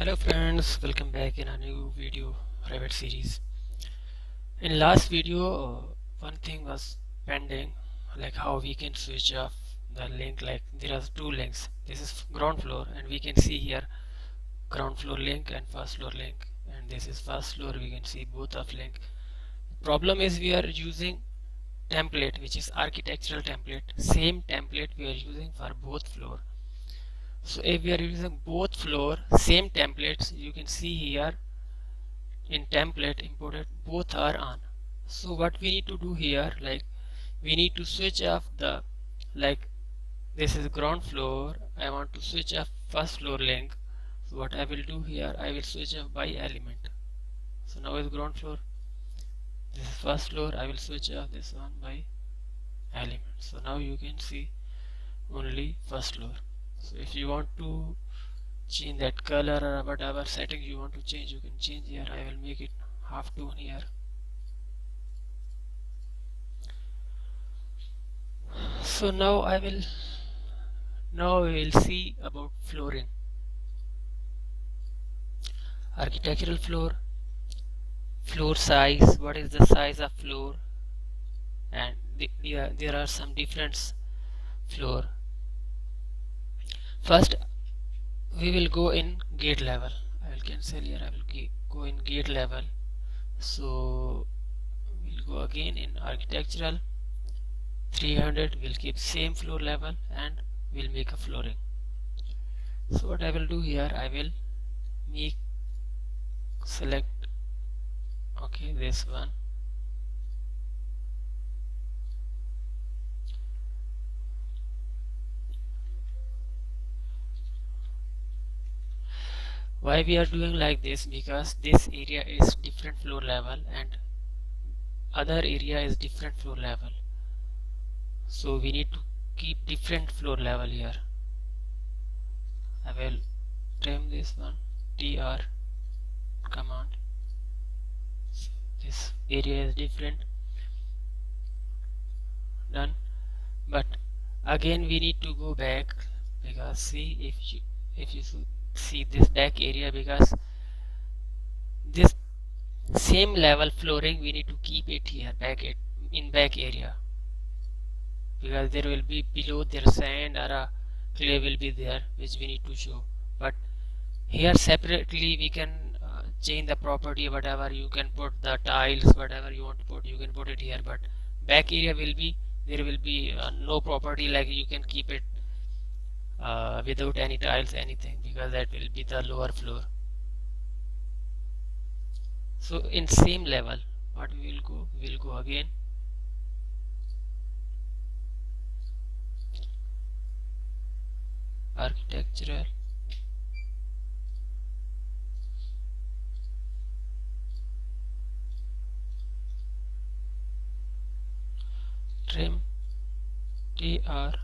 Hello friends, welcome back in a new video Revit series. In last video, one thing was pending, like how we can switch off the link. Like there are two links. This is ground floor, and we can see here ground floor link and first floor link. And this is first floor. We can see both of link. Problem is we are using template, which is architectural template. Same template we are using for both floor. So if we are using both floor, same templates, you can see here in template imported both are on. So what we need to do here, like we need to switch off the, like this is ground floor, I want to switch off first floor link. So what I will do here, I will switch off by element. So now is ground floor, this is first floor, I will switch off this one by element. So now you can see only first floor. So if you want to change that color or whatever setting you want to change, you can change here. I will make it half tone here. So now we will see about flooring. Architectural floor, floor size, what is the size of floor, and there are some different floor. First we will go in gate level. I will cancel here, I will go in gate level. So we'll go again in architectural 300, we'll keep same floor level and we'll make a flooring. So what I will do here, I will make select okay this one. Why we are doing like this? Because this area is different floor level and other area is different floor level, so we need to keep different floor level here. I will trim this one, tr command. So this area is different, done. But again we need to go back, because see if you see this back area, because this same level flooring we need to keep it here back in back area, because there will be below there sand or a clay will be there which we need to show. But here separately we can change the property, whatever you can put the tiles, whatever you want to put you can put it here. But back area will be, there will be no property, like you can keep it without any tiles anything, because that will be the lower floor. So in same level what we will go again architectural trim tr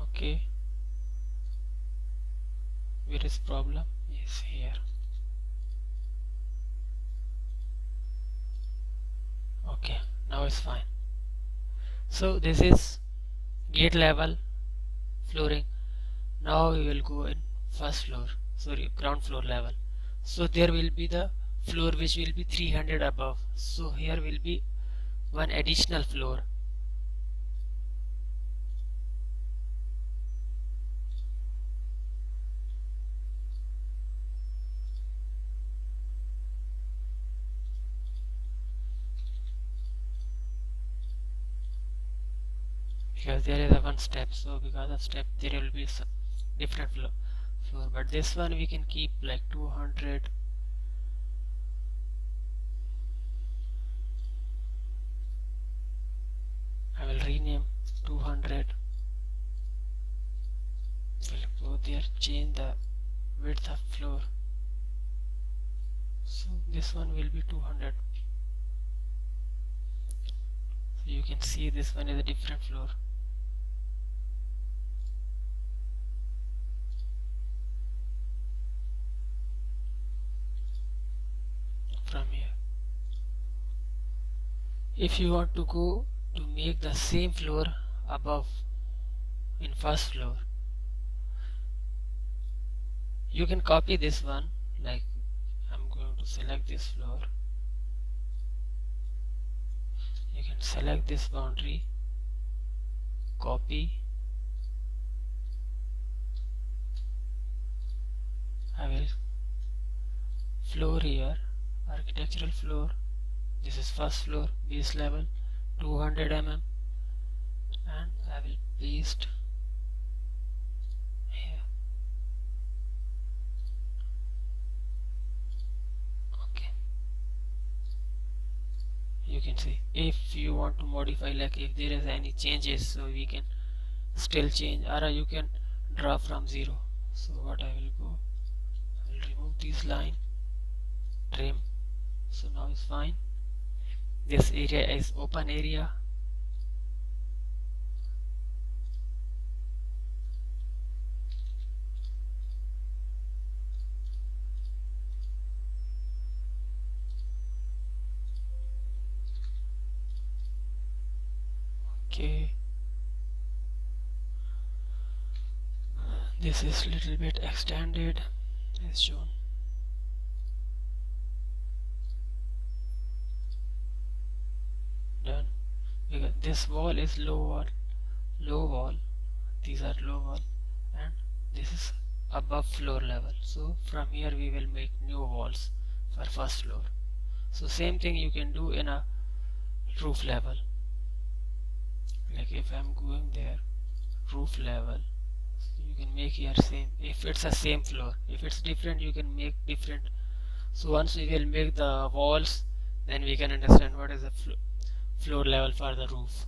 okay. Where is problem is here. Okay, now it's fine. So this is gate level flooring. Now we will go in first floor, sorry, ground floor level. So there will be the floor which will be 300 above. So here will be one additional floor. Because there is a one step, so because of step there will be some different floor. But this one we can keep like 200. I will rename 200. We'll go there, change the width of floor. So this one will be 200. So you can see this one is a different floor. From here, if you want to go to make the same floor above in first floor, You can copy this one, like I'm going to select this floor. You can select this boundary, copy. I will floor here, architectural floor. This is first floor, base level 200 mm, and I will paste here. Okay, you can see if you want to modify, like if there is any changes, so we can still change, or you can draw from zero. So what I will go, I will remove this line, trim. So now it's fine. This area is open area. Okay, this is little bit extended as shown. Done. Because this wall is low wall, these are low wall, and this is above floor level. So from here we will make new walls for first floor. So same thing you can do in a roof level. Like if I'm going there, roof level, you can make here same. If it's a same floor, if it's different, you can make different. So once we will make the walls, then we can understand what is the floor level for the roof.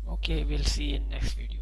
Okay, we'll see in next video.